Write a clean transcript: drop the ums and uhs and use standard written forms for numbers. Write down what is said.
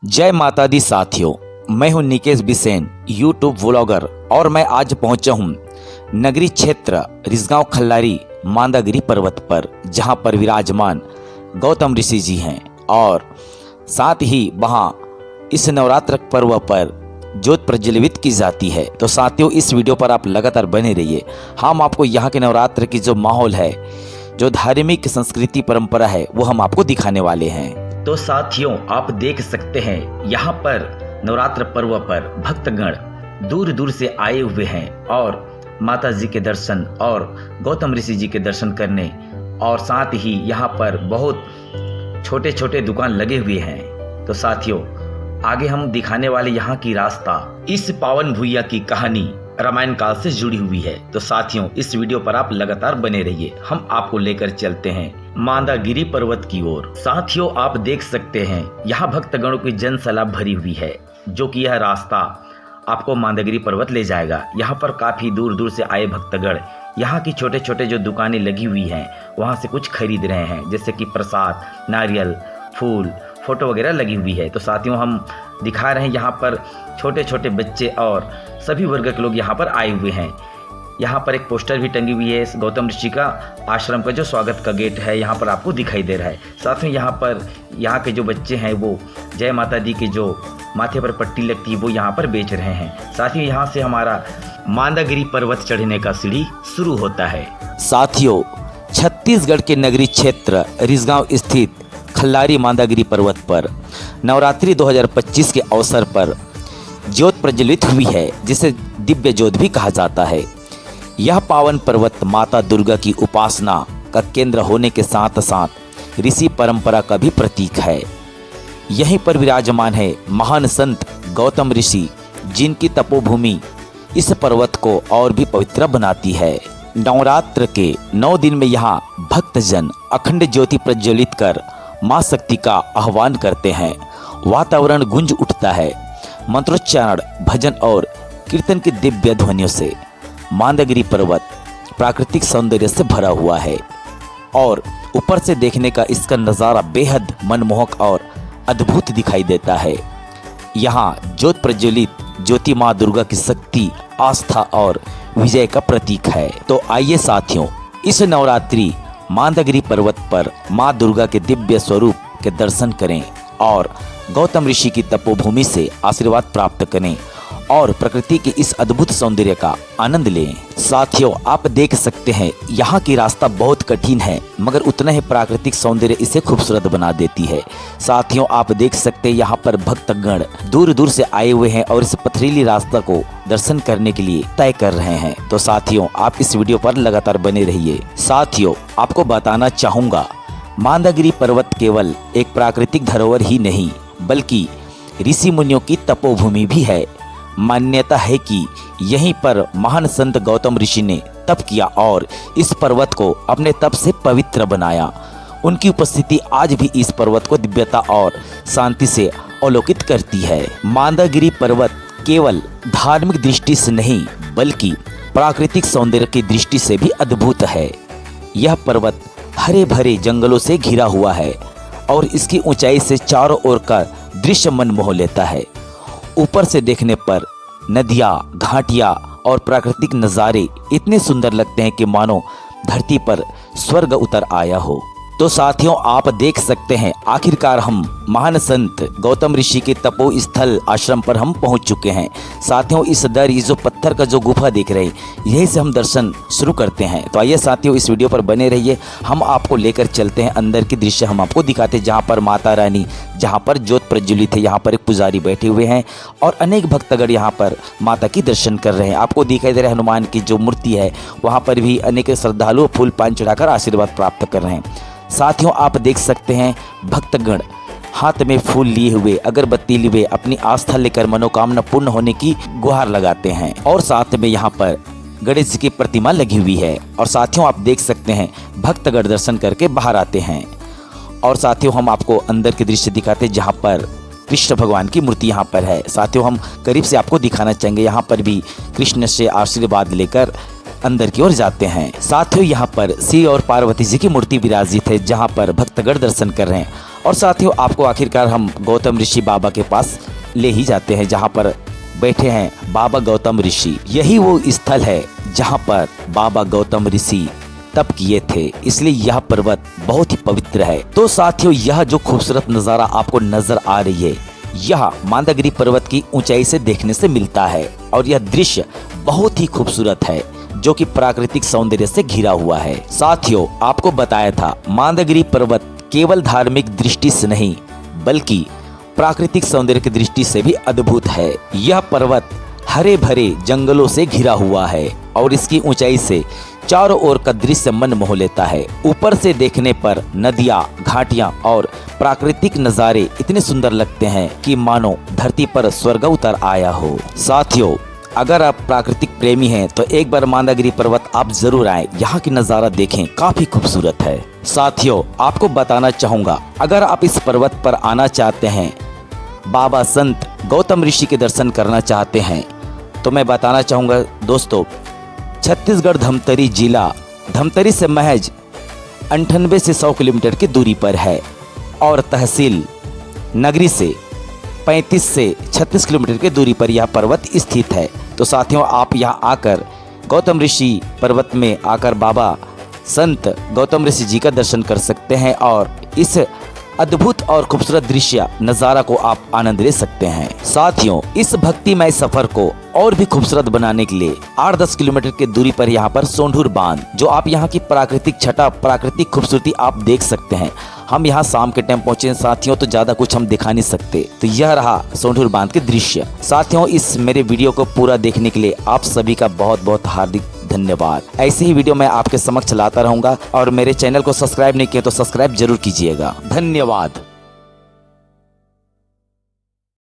जय माता दी साथियों, मैं हूं निकेश बिसेन, यूट्यूब व्लॉगर और मैं आज पहुंचा हूं नगरी क्षेत्र रिसगांव खल्लारी मांदागिरी पर्वत पर, जहां पर विराजमान गौतम ऋषि जी हैं और साथ ही वहां इस नवरात्र पर्व पर ज्योत प्रज्वलित की जाती है। तो साथियों, इस वीडियो पर आप लगातार बने रहिए। हम आपको यहाँ के नवरात्र की जो माहौल है, जो धार्मिक संस्कृति परंपरा है, वो हम आपको दिखाने वाले हैं। तो साथियों, आप देख सकते हैं यहाँ पर नवरात्र पर्व पर भक्तगण दूर दूर से आए हुए हैं और माता जी के दर्शन और गौतम ऋषि जी के दर्शन करने, और साथ ही यहाँ पर बहुत छोटे छोटे दुकान लगे हुए हैं। तो साथियों, आगे हम दिखाने वाले यहाँ की रास्ता, इस पावन भूइया की कहानी रामायण काल से जुड़ी हुई है। तो साथियों, इस वीडियो पर आप लगातार बने रहिए। हम आपको लेकर चलते हैं मांदागिरी पर्वत की ओर। साथियों, आप देख सकते हैं यहाँ भक्तगणों की जन सैलाब भरी हुई है, जो कि यह रास्ता आपको मांदागिरी पर्वत ले जाएगा। यहाँ पर काफी दूर दूर से आए भक्तगण यहाँ की छोटे छोटे जो दुकानें लगी हुई हैं, वहाँ से कुछ खरीद रहे हैं, जैसे कि प्रसाद, नारियल, फूल, फोटो वगैरह लगी हुई है। तो साथियों, हम दिखा रहे हैं यहाँ पर छोटे छोटे बच्चे और सभी वर्ग के लोग यहाँ पर आए हुए हैं। यहाँ पर एक पोस्टर भी टंगी हुई है इस गौतम ऋषि का आश्रम का, जो स्वागत का गेट है यहाँ पर आपको दिखाई दे रहा है। साथ में यहाँ पर यहाँ के जो बच्चे हैं वो जय माता दी के जो माथे पर पट्टी लगती है वो यहाँ पर बेच रहे हैं। साथ ही यहाँ से हमारा मांदागिरी पर्वत चढ़ने का सीढ़ी शुरू होता है। साथियों, छत्तीसगढ़ के नगरी क्षेत्र रिसगांव स्थित खल्लारी मांदागिरी पर्वत पर नवरात्रि 2025 के अवसर पर ज्योत प्रज्वलित हुई है, जिसे दिव्य ज्योत भी कहा जाता है। यह पावन पर्वत माता दुर्गा की उपासना का केंद्र होने के साथ साथ ऋषि परंपरा का भी प्रतीक है। यहीं पर विराजमान है महान संत गौतम ऋषि, जिनकी तपोभूमि इस पर्वत को और भी पवित्र बनाती है। नवरात्र के 9 दिन में यहाँ भक्तजन अखंड ज्योति प्रज्वलित कर मां शक्ति का आह्वान करते हैं। वातावरण गूंज उठता है मंत्रोच्चारण, भजन और कीर्तन की दिव्य ध्वनियों से। मांदागिरी पर्वत प्राकृतिक सौंदर्य से भरा हुआ है और ऊपर से देखने का इसका नज़ारा बेहद मनमोहक और अद्भुत दिखाई देता है। यहाँ ज्योत प्रज्वलित ज्योति माँ दुर्गा की शक्ति, आस्था और विजय का प्रतीक है। तो आइए साथियों, इस नवरात्रि मांदागिरी पर्वत पर माँ दुर्गा के दिव्य स्वरूप के दर्शन करें और गौतम ऋषि की तपोभूमि से आशीर्वाद प्राप्त करें और प्रकृति के इस अद्भुत सौंदर्य का आनंद लें। साथियों, आप देख सकते हैं यहाँ की रास्ता बहुत कठिन है, मगर उतना ही प्राकृतिक सौंदर्य इसे खूबसूरत बना देती है। साथियों, आप देख सकते हैं यहाँ पर भक्तगण दूर दूर से आए हुए हैं और इस पथरीली रास्ता को दर्शन करने के लिए तय कर रहे हैं। तो साथियों, आप इस वीडियो पर लगातार बने रहिए। साथियों, आपको बताना चाहूँगा, मांदागिरी पर्वत केवल एक प्राकृतिक धरोहर ही नहीं, बल्कि ऋषि मुनियों की तपोभूमि भी है। मान्यता है कि यहीं पर महान संत गौतम ऋषि ने तप किया और इस पर्वत को अपने तप से पवित्र बनाया। उनकी उपस्थिति आज भी इस पर्वत को दिव्यता और शांति से अवलोकित करती है। मांदागिरी पर्वत केवल धार्मिक दृष्टि से नहीं, बल्कि प्राकृतिक सौंदर्य की दृष्टि से भी अद्भुत है। यह पर्वत हरे भरे जंगलों से घिरा हुआ है और इसकी ऊंचाई से चारों ओर का दृश्य मन मोह लेता है। ऊपर से देखने पर नदियाँ, घाटियाँ और प्राकृतिक नज़ारे इतने सुंदर लगते हैं कि मानो धरती पर स्वर्ग उतर आया हो। तो साथियों, आप देख सकते हैं आखिरकार हम महान संत गौतम ऋषि के तपो स्थल आश्रम पर हम पहुंच चुके हैं। साथियों, इस दर ये जो पत्थर का जो गुफा देख रहे हैं, यहीं से हम दर्शन शुरू करते हैं। तो आइए साथियों, इस वीडियो पर बने रहिए। हम आपको लेकर चलते हैं अंदर की दृश्य, हम आपको दिखाते हैं जहाँ पर माता रानी, जहाँ पर ज्योत प्रज्वलित है। यहाँ पर एक पुजारी बैठे हुए हैं और अनेक भक्तगण यहाँ पर माता की दर्शन कर रहे हैं। आपको दिखाई दे रहा है हनुमान की जो मूर्ति है, वहाँ पर भी अनेक श्रद्धालु फूल पान चढ़ाकर आशीर्वाद प्राप्त कर रहे हैं। साथियों, आप देख सकते हैं भक्तगण हाथ में फूल लिए हुए, अगरबत्ती लिए हुए अपनी आस्था लेकर मनोकामना पूर्ण होने की गुहार लगाते हैं। और साथ में यहाँ पर गणेश जी की प्रतिमा लगी हुई है। और साथियों, आप देख सकते हैं भक्तगण दर्शन करके बाहर आते हैं। और साथियों, हम आपको अंदर के दृश्य दिखाते हैं जहाँ पर कृष्ण भगवान की मूर्ति यहाँ पर है। साथियों, हम करीब से आपको दिखाना चाहेंगे, यहाँ पर भी कृष्ण से आशीर्वाद लेकर अंदर की ओर जाते हैं। साथियों, यहाँ पर शिव और पार्वती जी की मूर्ति विराजित है, जहाँ पर भक्तगण दर्शन कर रहे हैं। और साथियों आपको आखिरकार हम गौतम ऋषि बाबा के पास ले ही जाते हैं, जहाँ पर बैठे हैं बाबा गौतम ऋषि। यही वो स्थल है जहाँ पर बाबा गौतम ऋषि तप किए थे, इसलिए यह पर्वत बहुत ही पवित्र है। तो साथियों यह जो खूबसूरत नज़ारा आपको नजर आ रही है, यह मांदागिरी पर्वत की ऊंचाई से देखने से मिलता है और यह दृश्य बहुत ही खूबसूरत है जो कि प्राकृतिक सौंदर्य से घिरा हुआ है। साथियों आपको बताया था मांदागिरी पर्वत केवल धार्मिक दृष्टि से नहीं बल्कि प्राकृतिक सौंदर्य की दृष्टि से भी अद्भुत है। यह पर्वत हरे भरे जंगलों से घिरा हुआ है और इसकी ऊंचाई से चारों ओर का दृश्य मन मोह लेता है। ऊपर से देखने पर नदियाँ, घाटियाँ और प्राकृतिक नज़ारे इतने सुंदर लगते हैं कि मानो धरती पर स्वर्ग उतर आया हो। साथियों अगर आप प्राकृतिक प्रेमी हैं तो एक बार मांदागिरी पर्वत आप जरूर आए, यहाँ की नज़ारा देखें, काफी खूबसूरत है। साथियों आपको बताना चाहूँगा, अगर आप इस पर्वत पर आना चाहते हैं, बाबा संत गौतम ऋषि के दर्शन करना चाहते हैं, तो मैं बताना चाहूँगा दोस्तों, छत्तीसगढ़ धमतरी जिला धमतरी से महज 98 से 100 किलोमीटर की दूरी पर है और तहसील नगरी से 35 से 36 किलोमीटर की दूरी पर यह पर्वत स्थित है। तो साथियों आप यहाँ आकर गौतम ऋषि पर्वत में आकर बाबा संत गौतम ऋषि जी का दर्शन कर सकते हैं और इस अद्भुत और खूबसूरत दृश्य नज़ारा को आप आनंद ले सकते हैं। साथियों इस भक्तिमय सफर को और भी खूबसूरत बनाने के लिए 8-10 किलोमीटर की दूरी पर यहाँ पर सोंढूर बांध, जो आप यहाँ की प्राकृतिक छटा, प्राकृतिक खूबसूरती आप देख सकते हैं। हम यहाँ शाम के टाइम पहुँचे साथियों, तो ज़्यादा कुछ हम दिखा नहीं सकते। तो यह रहा सोंढूर बांध के दृश्य। साथियों इस मेरे वीडियो को पूरा देखने के लिए आप सभी का बहुत बहुत हार्दिक धन्यवाद। ऐसे ही वीडियो मैं आपके समक्ष लाता रहूंगा और मेरे चैनल को सब्सक्राइब नहीं किया तो सब्सक्राइब जरूर कीजिएगा। धन्यवाद।